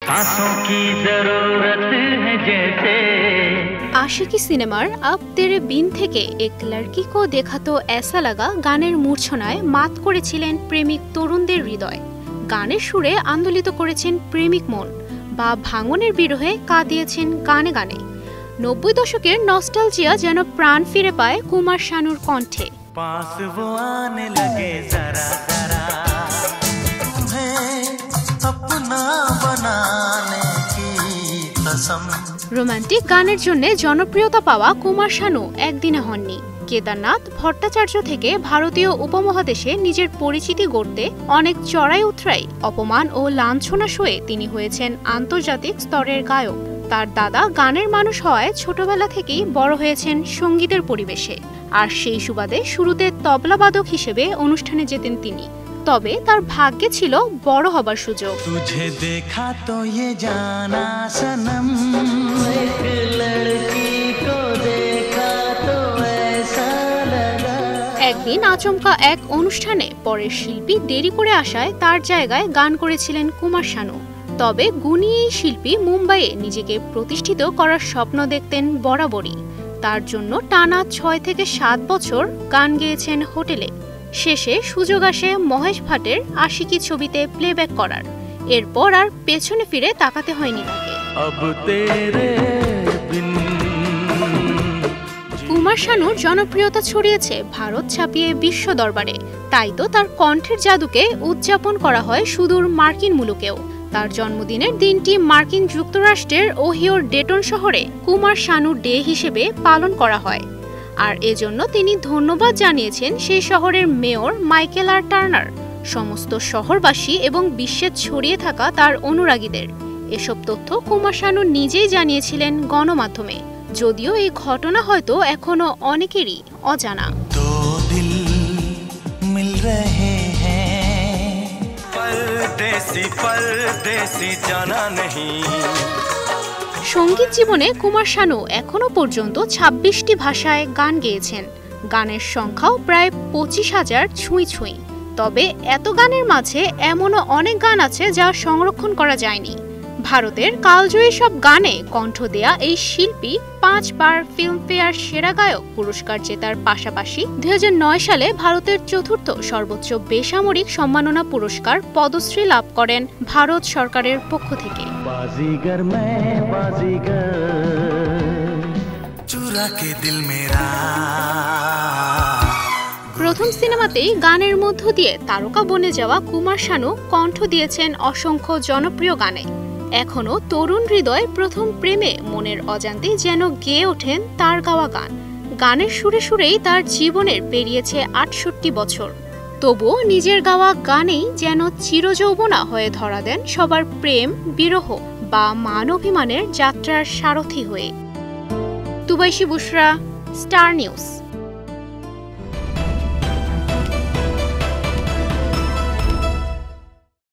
सांसों की जरूरत है जैसे। आशिकी सिनेमार अब तेरे बिन থেকে এক লড়কি কো দেখা তো ऐसा लगा গানের মূর্ছনায় মাত করেছিলেন প্রেমিক তরুণদের হৃদয়। গানের সুরে আন্দোলিত করেছেন প্রেমিক মন বা ভাঙনের বিরহে কাঁদিয়েছেন গানে গানে। 90 দশকের নস্টালজিয়া যেন প্রাণ ফিরে পায় কুমার শানুর কণ্ঠে। पास वो आने लगे जरा जरा, तुम्हें अपना बनाने की कसम। রোমান্টিক গানের জন্য জনপ্রিয়তা পাওয়া কুমার শানু একদিনে হননি। কেদারনাথ ভট্টাচার্য থেকে ভারতীয় উপমহাদেশে নিজের পরিচিতি গড়তে অনেক চড়াই উতরাই, অপমান ও লাঞ্ছনা সয়ে তিনি হয়েছেন আন্তর্জাতিক স্তরের গায়ক। তার দাদা গানের মানুষ হওয়ায় ছোটবেলা থেকেই বড় হয়েছেন সঙ্গীতের পরিবেশে, আর সেই সুবাদে শুরুতে তবলাবাদক হিসেবে অনুষ্ঠানে যেতেন তিনি। তবে তার ভাগ্যে ছিল বড় হবার সুযোগ। तुझे देखा तो ये जाना सनम, एक लड़की को देखा तो ऐसा लगा। একদিন আচমকা এক অনুষ্ঠানে পরের শিল্পী দেরি করে আসায় তার জায়গায় গান করেছিলেন কুমার শানু। তবে গুণী এই শিল্পী মুম্বাইয়ে নিজেকে প্রতিষ্ঠিত করার স্বপ্ন দেখতেন বরাবরই। তার জন্য টানা 6 থেকে 7 বছর গান গেয়েছেন হোটেলে। শেষে সুযোগ আসে মহেশ ভাটের আশিকি ছবিতে প্লেব্যাক করার। এরপর আর পেছনে ফিরে তাকাতে হয়নি তাকে। কুমার শানুর জনপ্রিয়তা ছড়িয়েছে ভারত ছাপিয়ে বিশ্ব দরবারে। তাই তো তার কণ্ঠের জাদুকে উদযাপন করা হয় সুদূর মার্কিন মুলুকেও। তার জন্মদিনের দিনটি মার্কিন যুক্তরাষ্ট্রের ওহিওর ডেটন শহরে কুমার শানু ডে হিসেবে পালন করা হয়। আর এজন্য তিনি ধন্যবাদ জানিয়েছেন সেই শহরের মেয়র মাইকেল আর টার্নার, সমস্ত শহরবাসী এবং বিশ্বে ছড়িয়ে থাকা তার অনুরাগীদের। এসব তথ্য কুমার শানু নিজেই জানিয়েছিলেন গণমাধ্যমে, যদিও এই ঘটনা হয়তো এখনো অনেকেরই অজানা। সঙ্গীত জীবনে কুমার শানু এখনো পর্যন্ত 26টি ভাষায় গান গেয়েছেন। গানের সংখ্যাও প্রায় 25,000 ছুঁই ছুঁই। তবে এত গানের মাঝে এমনও অনেক গান আছে যা সংরক্ষণ করা যায়নি। ভারতের কালজয়ী সব গানে কণ্ঠ দেয়া এই শিল্পী 5 বার ফিল্মফেয়ার সেরা গায়ক পুরস্কার জেতার পাশাপাশি 2009 সালে ভারতের 4র্থ সর্বোচ্চ বেসামরিক সম্মাননা পুরস্কার পদ্মশ্রী লাভ করেন ভারত সরকারের পক্ষ থেকে। প্রথম সিনেমাতেই গানের মধ্য দিয়ে তারকা বনে যাওয়া কুমার শানু কণ্ঠ দিয়েছেন অসংখ্য জনপ্রিয় গানে। এখনো তরুণ হৃদয় প্রথম প্রেমে মনের অজান্তে যেন গেয়ে ওঠেন তার গাওয়া গান। গানের সুরে সুরেই তার জীবনের পেরিয়েছে 68 বছর। তবুও নিজের গাওয়া গানেই যেন চিরযৌবনা হয়ে ধরা দেন সবার প্রেম, বিরহ বা মান অভিমানের যাত্রার সারথি হয়ে। তুবাইশি বুশরা, স্টার নিউজ।